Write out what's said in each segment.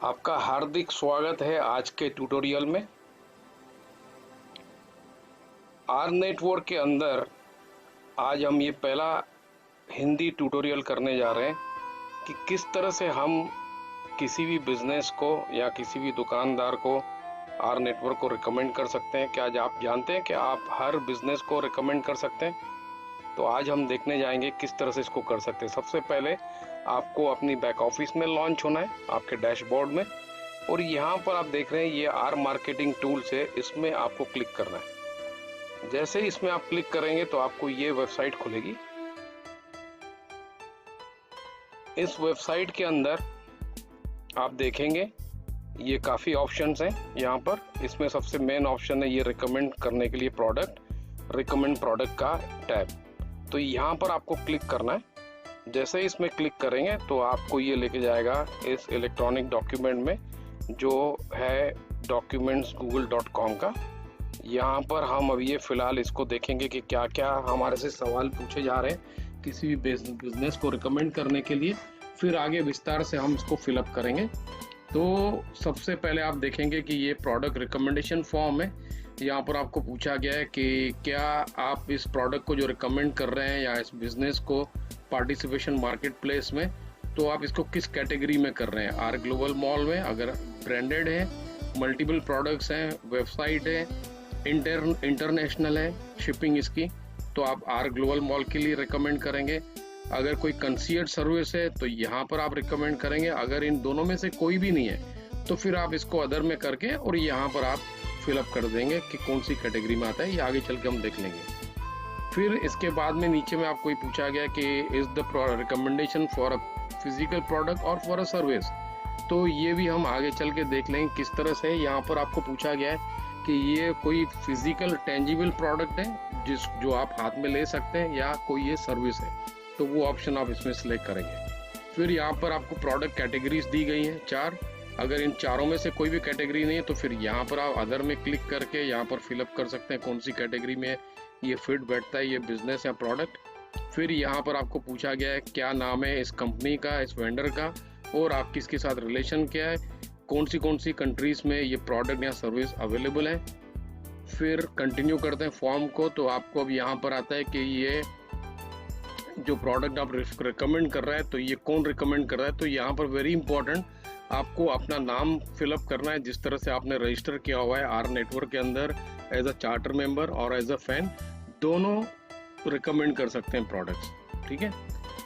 आपका हार्दिक स्वागत है आज के ट्यूटोरियल में। आर नेटवर्क के अंदर आज हम ये पहला हिंदी ट्यूटोरियल करने जा रहे हैं कि किस तरह से हम किसी भी बिजनेस को या किसी भी दुकानदार को आर नेटवर्क को रिकमेंड कर सकते हैं। क्या आज आप जानते हैं कि आप हर बिजनेस को रिकमेंड कर सकते हैं? तो आज हम देखने जाएंगे किस तरह से इसको कर सकते हैं। सबसे पहले आपको अपनी बैक ऑफिस में लॉन्च होना है, आपके डैशबोर्ड में, और यहाँ पर आप देख रहे हैं ये आर मार्केटिंग टूल्स है, इसमें आपको क्लिक करना है। जैसे इसमें आप क्लिक करेंगे तो आपको ये वेबसाइट खुलेगी। इस वेबसाइट के अंदर आप देखेंगे ये काफ़ी ऑप्शंस हैं यहाँ पर। इसमें सबसे मेन ऑप्शन है ये रिकमेंड करने के लिए प्रोडक्ट, रिकमेंड प्रोडक्ट का टैब। तो यहाँ पर आपको क्लिक करना है। जैसे इसमें क्लिक करेंगे तो आपको ये लेके जाएगा इस इलेक्ट्रॉनिक डॉक्यूमेंट में जो है documents.google.com का। यहाँ पर हम अभी ये फ़िलहाल इसको देखेंगे कि क्या क्या हमारे से सवाल पूछे जा रहे हैं किसी भी बिजनेस को रिकमेंड करने के लिए। फिर आगे विस्तार से हम इसको फिलअप करेंगे। तो सबसे पहले आप देखेंगे कि ये प्रोडक्ट रिकमेंडेशन फॉर्म है। यहाँ पर आपको पूछा गया है कि क्या आप इस प्रोडक्ट को जो रिकमेंड कर रहे हैं या इस बिजनेस को पार्टिसिपेशन मार्केट प्लेस में, तो आप इसको किस कैटेगरी में कर रहे हैं। आर ग्लोबल मॉल में अगर ब्रांडेड है, मल्टीपल प्रोडक्ट्स हैं, वेबसाइट है, इंटरनेशनल है शिपिंग इसकी, तो आप आर ग्लोबल मॉल के लिए रिकमेंड करेंगे। अगर कोई कंसीयर्ड सर्विस है तो यहाँ पर आप रिकमेंड करेंगे। अगर इन दोनों में से कोई भी नहीं है तो फिर आप इसको अदर में करके और यहाँ पर आप फिलअप कर देंगे कि कौन सी कैटेगरी में आता है। ये आगे चल के हम देख लेंगे। फिर इसके बाद में नीचे में आपको पूछा गया कि is the recommendation for a physical product और फॉर अ सर्विस, तो ये भी हम आगे चल के देख लेंगे किस तरह से। यहाँ पर आपको पूछा गया है कि ये कोई फिजिकल टेंजिबल प्रोडक्ट है जो आप हाथ में ले सकते हैं या कोई ये सर्विस है, तो वो ऑप्शन आप इसमें सिलेक्ट करेंगे। फिर यहाँ पर आपको प्रोडक्ट कैटेगरीज दी गई हैं 4। अगर इन चारों में से कोई भी कैटेगरी नहीं है तो फिर यहाँ पर आप अदर में क्लिक करके यहाँ पर फिलअप कर सकते हैं कौन सी कैटेगरी में ये फिट बैठता है, ये बिजनेस या प्रोडक्ट। फिर यहाँ पर आपको पूछा गया है क्या नाम है इस कंपनी का, इस वेंडर का, और आप किसके साथ रिलेशन क्या है, कौन सी कंट्रीज में ये प्रोडक्ट या सर्विस अवेलेबल है। फिर कंटिन्यू करते हैं फॉर्म को। तो आपको अब यहाँ पर आता है कि ये जो प्रोडक्ट आप रिकमेंड कर रहा है तो ये कौन रिकमेंड कर रहा है। तो यहाँ पर वेरी इंपॉर्टेंट आपको अपना नाम फिलअप करना है जिस तरह से आपने रजिस्टर किया हुआ है आर नेटवर्क के अंदर एज अ चार्टर मेंबर और एज अ फैन, दोनों रिकमेंड कर सकते हैं प्रोडक्ट्स, ठीक है।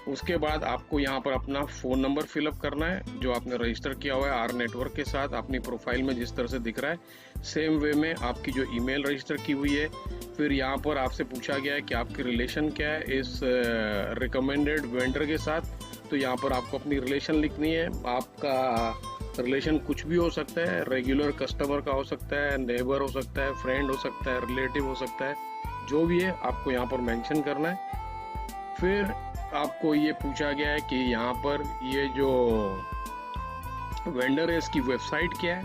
उसके बाद आपको यहाँ पर अपना फ़ोन नंबर फिलअप करना है जो आपने रजिस्टर किया हुआ है आर नेटवर्क के साथ अपनी प्रोफाइल में जिस तरह से दिख रहा है, सेम वे में आपकी जो ईमेल रजिस्टर की हुई है। फिर यहाँ पर आपसे पूछा गया है कि आपकी रिलेशन क्या है इस रिकमेंडेड वेंडर के साथ, तो यहाँ पर आपको अपनी रिलेशन लिखनी है। आपका रिलेशन कुछ भी हो सकता है, रेगुलर कस्टमर का हो सकता है, नेबर हो सकता है, फ्रेंड हो सकता है, रिलेटिव हो सकता है, जो भी है आपको यहाँ पर मेंशन करना है। फिर आपको ये पूछा गया है कि यहाँ पर ये जो वेंडर है इसकी वेबसाइट क्या है,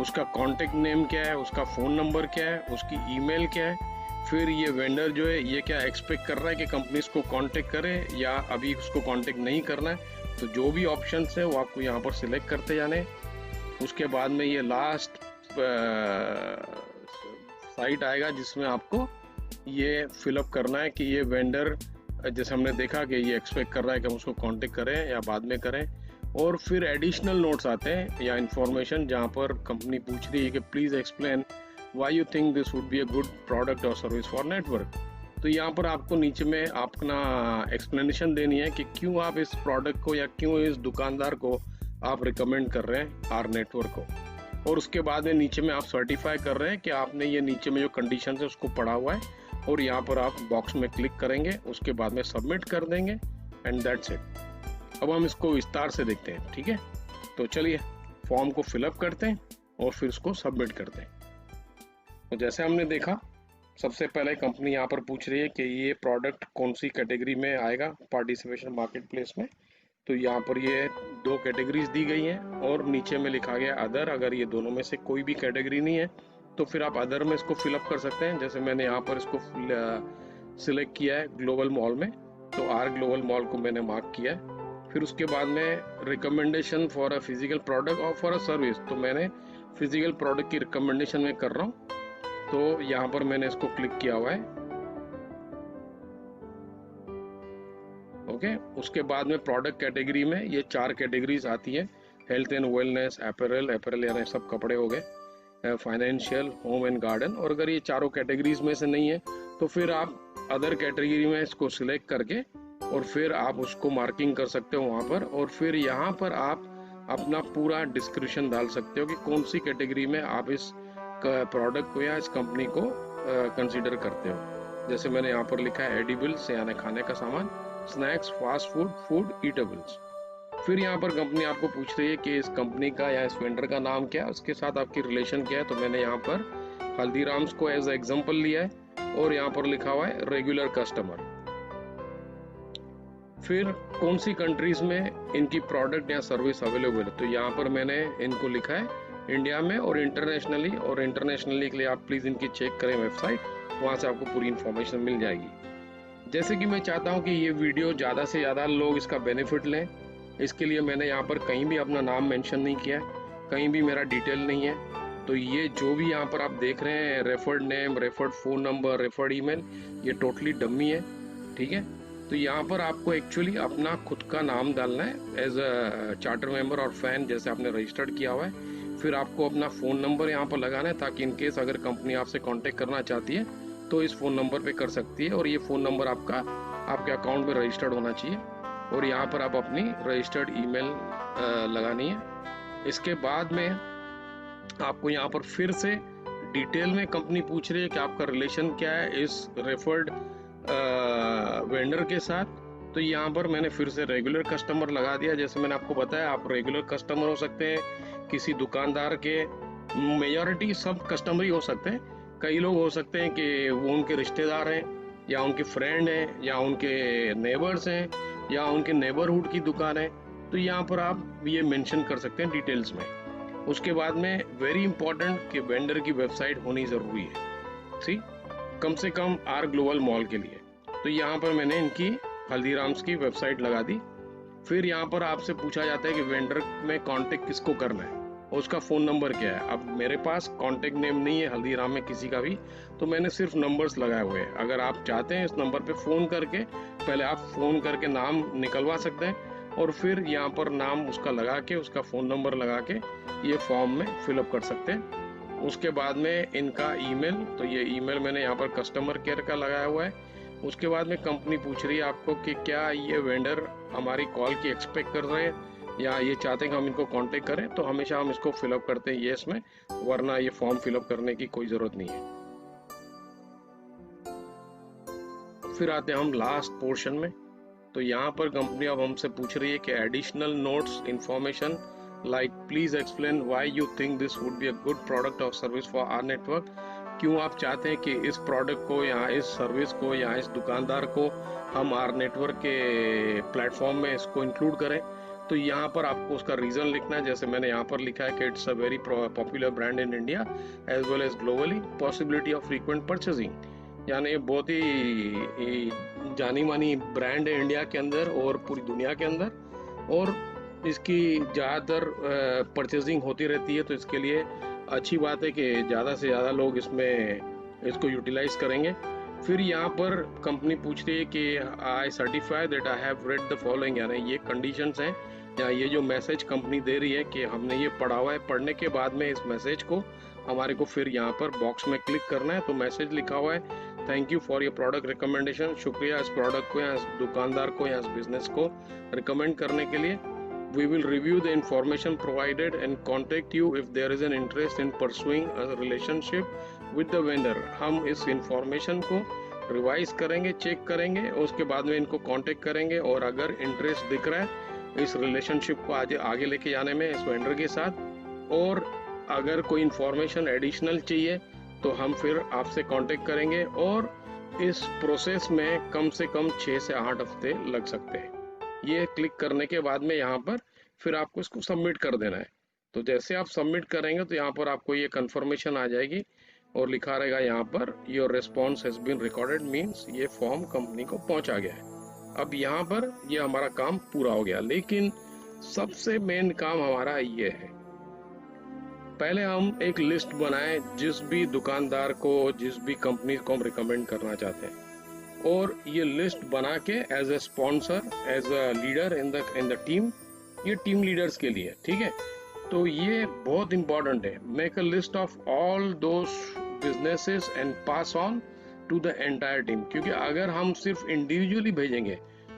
उसका कॉन्टेक्ट नेम क्या है, उसका फ़ोन नंबर क्या है, उसकी ईमेल क्या है। फिर ये वेंडर जो है ये क्या एक्सपेक्ट कर रहा है कि कंपनी इसको कांटेक्ट करे या अभी उसको कांटेक्ट नहीं करना है। तो जो भी ऑप्शंस है वो आपको यहाँ पर सिलेक्ट करते जाने। उसके बाद में ये लास्ट साइट आएगा जिसमें आपको ये फिलअप करना है कि ये वेंडर, जैसे हमने देखा कि ये एक्सपेक्ट कर रहा है कि हम उसको कांटेक्ट करें या बाद में करें। और फिर एडिशनल नोट्स आते हैं या इन्फॉर्मेशन जहाँ पर कंपनी पूछ रही है कि please explain why you think this would be a good product और सर्विस फॉर नेटवर्क। तो यहाँ पर आपको नीचे में अपना एक्सप्लेनेशन देनी है कि क्यों आप इस प्रोडक्ट को या क्यों इस दुकानदार को आप रिकमेंड कर रहे हैं आर नेटवर्क को। और उसके बाद में नीचे में आप सर्टिफाई कर रहे हैं कि आपने ये नीचे में जो कंडीशन है उसको पढ़ा हुआ है, और यहाँ पर आप बॉक्स में क्लिक करेंगे, उसके बाद में सबमिट कर देंगे एंड दैट्स इट। अब हम इसको विस्तार से देखते हैं, ठीक है। तो चलिए फॉर्म को फिलअप करते हैं और फिर उसको सबमिट करते हैं। तो जैसे हमने देखा सबसे पहले कंपनी यहाँ पर पूछ रही है कि ये प्रोडक्ट कौन सी कैटेगरी में आएगा पार्टिसिपेशन मार्केट प्लेस में। तो यहाँ पर ये 2 कैटेगरीज दी गई हैं और नीचे में लिखा गया अदर। अगर ये दोनों में से कोई भी कैटेगरी नहीं है तो फिर आप अदर में इसको फिलअप कर सकते हैं। जैसे मैंने यहाँ पर इसको सिलेक्ट किया है ग्लोबल मॉल में, तो आर ग्लोबल मॉल को मैंने मार्क किया है। फिर उसके बाद में recommendation for a physical product और फॉर अ सर्विस, तो मैंने फिजिकल प्रोडक्ट की रिकमेंडेशन में कर रहा हूँ, तो यहाँ पर मैंने इसको क्लिक किया हुआ है। ओके, उसके बाद में प्रोडक्ट कैटेगरी में ये 4 कैटेगरीज आती है, हेल्थ एंड वेलनेस, अपैरल यानी सब कपड़े हो गए, फाइनेंशियल, होम एंड गार्डन। और अगर ये चारों कैटेगरीज में से नहीं है तो फिर आप अदर कैटेगरी में इसको सिलेक्ट करके और फिर आप उसको मार्किंग कर सकते हो वहाँ पर, और फिर यहाँ पर आप अपना पूरा डिस्क्रिप्शन डाल सकते हो कि कौन सी कैटेगरी में आप इस प्रोडक्ट को या इस कंपनी को कंसीडर करते हो। जैसे मैंने यहाँ पर लिखा है एडिबल्स यानी खाने का सामान, snacks, fast food, food eatables. फिर यहाँ पर कंपनी आपको पूछ रही है कि इस कंपनी का या इस वेंडर का नाम क्या है, उसके साथ आपकी रिलेशन क्या है। तो मैंने यहाँ पर हल्दीराम्स को एज एग्जांपल लिया है और यहाँ पर लिखा हुआ है रेगुलर कस्टमर। फिर कौन सी कंट्रीज में इनकी प्रोडक्ट या सर्विस अवेलेबल है, तो यहाँ पर मैंने इनको लिखा है इंडिया में और इंटरनेशनली। और इंटरनेशनली के लिए आप प्लीज़ इनकी चेक करें वेबसाइट, वहाँ से आपको पूरी इन्फॉर्मेशन मिल जाएगी। जैसे कि मैं चाहता हूँ कि ये वीडियो ज़्यादा से ज़्यादा लोग इसका बेनिफिट लें, इसके लिए मैंने यहाँ पर कहीं भी अपना नाम मेंशन नहीं किया है, कहीं भी मेरा डिटेल नहीं है। तो ये जो भी यहाँ पर आप देख रहे हैं, referred name, referred phone number, referred email, ये टोटली डमी है, ठीक है। तो यहाँ पर आपको एक्चुअली अपना खुद का नाम डालना है एज अ चार्टर मेंबर और फैन, जैसे आपने रजिस्टर्ड किया हुआ है। फिर आपको अपना फ़ोन नंबर यहाँ पर लगाना है, ताकि इन केस अगर कंपनी आपसे कॉन्टेक्ट करना चाहती है तो इस फ़ोन नंबर पे कर सकती है, और ये फ़ोन नंबर आपका आपके अकाउंट में रजिस्टर्ड होना चाहिए। और यहाँ पर आप अपनी रजिस्टर्ड ईमेल लगानी है। इसके बाद में आपको यहाँ पर फिर से डिटेल में कंपनी पूछ रही है कि आपका रिलेशन क्या है इस रेफर्ड वेंडर के साथ। तो यहाँ पर मैंने फिर से रेगुलर कस्टमर लगा दिया। जैसे मैंने आपको बताया, आप रेगुलर कस्टमर हो सकते हैं किसी दुकानदार के, मेजॉरिटी सब कस्टमर ही हो सकते हैं। कई लोग हो सकते हैं कि वो उनके रिश्तेदार हैं या उनके फ्रेंड हैं या उनके नेबर्स हैं या उनके नेबरहुड की दुकान है। तो यहाँ पर आप ये मेंशन कर सकते हैं डिटेल्स में। उसके बाद में वेरी इंपॉर्टेंट कि वेंडर की वेबसाइट होनी ज़रूरी है, सी कम से कम आर ग्लोबल मॉल के लिए। तो यहाँ पर मैंने इनकी हल्दीराम्स की वेबसाइट लगा दी। फिर यहाँ पर आपसे पूछा जाता है कि वेंडर में कांटेक्ट किसको करना है और उसका फ़ोन नंबर क्या है। अब मेरे पास कांटेक्ट नेम नहीं है हल्दीराम में किसी का भी, तो मैंने सिर्फ नंबर्स लगाए हुए हैं। अगर आप चाहते हैं इस नंबर पे फ़ोन करके, पहले आप फ़ोन करके नाम निकलवा सकते हैं और फिर यहाँ पर नाम उसका लगा के, उसका फ़ोन नंबर लगा के ये फॉर्म में फिलअप कर सकते हैं। उसके बाद में इनका ईमेल, तो ये ईमेल मैंने यहाँ पर कस्टमर केयर का लगाया हुआ है। उसके बाद में कंपनी पूछ रही है आपको कि क्या ये वेंडर हमारी कॉल की एक्सपेक्ट कर रहे हैं या ये चाहते हैं कि हम इनको कांटेक्ट करें। तो हमेशा हम इसको फिलअप करते हैं येस में, वरना ये फॉर्म फिलअप करने की कोई ज़रूरत नहीं है। फिर आते हैं हम लास्ट पोर्शन में। तो यहाँ पर कंपनी अब हमसे पूछ रही है कि additional notes information like please explain why you think this would be a good product और सर्विस फॉर आवर नेटवर्क। क्यों आप चाहते हैं कि इस प्रोडक्ट को या इस सर्विस को या इस दुकानदार को हम आर नेटवर्क के प्लेटफॉर्म में इसको इंक्लूड करें। तो यहाँ पर आपको उसका रीज़न लिखना है। जैसे मैंने यहाँ पर लिखा है कि it's a very popular brand in India as well as globally, possibility of frequent purchasing, यानी ये बहुत ही जानी मानी ब्रांड है इंडिया के अंदर और पूरी दुनिया के अंदर, और इसकी ज़्यादातर परचेजिंग होती रहती है। तो इसके लिए अच्छी बात है कि ज़्यादा से ज़्यादा लोग इसको यूटिलाइज करेंगे। फिर यहाँ पर कंपनी पूछ रही है कि I certify that I have read the following, यानी ये कंडीशंस हैं या ये जो मैसेज कंपनी दे रही है कि हमने ये पढ़ा हुआ है। पढ़ने के बाद में इस मैसेज को हमारे को फिर यहाँ पर बॉक्स में क्लिक करना है। तो मैसेज लिखा हुआ है thank you for your product recommendation, शुक्रिया इस प्रोडक्ट को या इस दुकानदार को या इस बिजनेस को रिकमेंड करने के लिए। We will review the information provided and contact you if there is an interest in pursuing a relationship with the vendor। हम इस इंफॉर्मेशन को रिवाइज करेंगे, चेक करेंगे, उसके बाद में इनको कांटेक्ट करेंगे, और अगर इंटरेस्ट दिख रहा है इस रिलेशनशिप को आगे लेके जाने में इस वेंडर के साथ, और अगर कोई इंफॉर्मेशन एडिशनल चाहिए तो हम फिर आपसे कांटेक्ट करेंगे। और इस प्रोसेस में कम से कम 6 से 8 हफ्ते लग सकते हैं। ये क्लिक करने के बाद में यहाँ पर फिर आपको इसको सबमिट कर देना है। तो जैसे आप सबमिट करेंगे तो यहाँ पर आपको ये कंफर्मेशन आ जाएगी और लिखा रहेगा यहाँ पर your response has been recorded, means ये फॉर्म कंपनी को पहुँचा गया है। अब यहाँ पर ये हमारा काम पूरा हो गया, लेकिन सबसे मेन काम हमारा ये है, पहले हम एक लिस्ट बनाएं जिस भी दुकानदार को, जिस भी कंपनी को हम रिकमेंड करना चाहते हैं, और ये लिस्ट बना के as a sponsor, as a leader in the team, ये टीम लीडर्स के लिए, ठीक है। तो ये बहुत इंपॉर्टेंट है, make a list of all those businesses and pass on to the entire team, क्योंकि अगर हम सिर्फ इंडिविजुअली भेजेंगे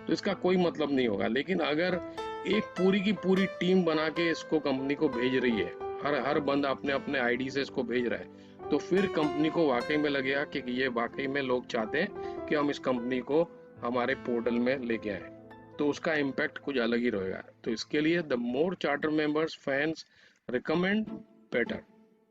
तो इसका कोई मतलब नहीं होगा, लेकिन अगर एक पूरी की पूरी टीम बना के इसको कंपनी को भेज रही है, हर बंदा अपने अपने आईडी से इसको भेज रहा है, तो फिर कंपनी को वाकई में लगेगा कि ये वाकई में लोग चाहते हैं कि हम इस कंपनी को हमारे पोर्टल में लेके आए, तो उसका इम्पैक्ट कुछ अलग ही रहेगा। तो इसके लिए the more charter members fans recommend better.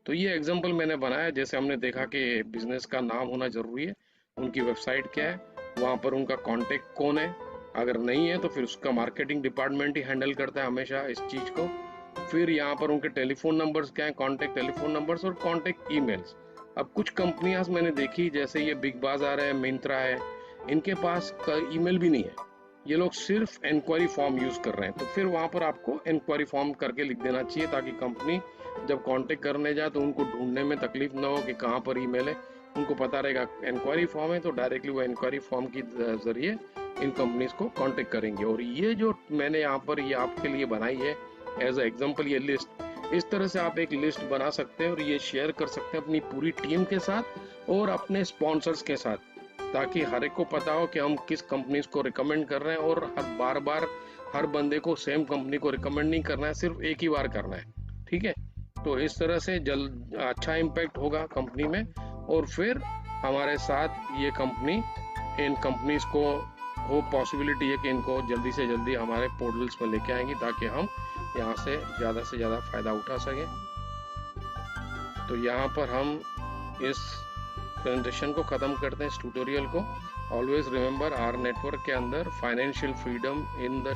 तो ये एग्जांपल मैंने बनाया, जैसे हमने देखा कि बिजनेस का नाम होना जरूरी है, उनकी वेबसाइट क्या है, वहाँ पर उनका कॉन्टेक्ट कौन है, अगर नहीं है तो फिर उसका मार्केटिंग डिपार्टमेंट ही हैंडल करता है हमेशा इस चीज को। फिर यहाँ पर उनके टेलीफोन नंबर्स क्या है, कॉन्टेक्ट टेलीफोन नंबर्स और कॉन्टेक्ट ईमेल्स। अब कुछ कंपनियां मैंने देखी, जैसे ये बिग बाजार है, मिंत्रा है, इनके पास ईमेल भी नहीं है, ये लोग सिर्फ इंक्वायरी फॉर्म यूज कर रहे हैं। तो फिर वहां पर आपको इंक्वायरी फॉर्म करके लिख देना चाहिए, ताकि कंपनी जब कांटेक्ट करने जाए तो उनको ढूंढने में तकलीफ ना हो कि कहाँ पर ईमेल है, उनको पता रहेगा इंक्वायरी फॉर्म है, तो डायरेक्टली वो इंक्वायरी फॉर्म की जरिए इन कंपनीज को कांटेक्ट करेंगे। और ये जो मैंने यहाँ पर ये आपके लिए बनाई है एज एग्जाम्पल, ये लिस्ट, इस तरह से आप एक लिस्ट बना सकते हैं और ये शेयर कर सकते हैं अपनी पूरी टीम के साथ और अपने स्पॉन्सर्स के साथ, ताकि हर एक को पता हो कि हम किस कंपनीज को रिकमेंड कर रहे हैं, और हर बार हर बंदे को सेम कंपनी को रिकमेंड नहीं करना है, सिर्फ एक ही बार करना है, ठीक है। तो इस तरह से अच्छा इम्पैक्ट होगा कंपनी में, और फिर हमारे साथ ये कंपनी, इन कंपनीज को वो पॉसिबिलिटी है कि इनको जल्दी से जल्दी हमारे पोर्टल्स में लेके आएंगी, ताकि हम यहाँ से ज़्यादा फायदा उठा सकें। तो यहाँ पर हम इस प्रेजेंटेशन को ख़त्म करते हैं, इस ट्यूटोरियल को। ऑलवेज रिमेंबर, आवर नेटवर्क के अंदर फाइनेंशियल फ्रीडम इन द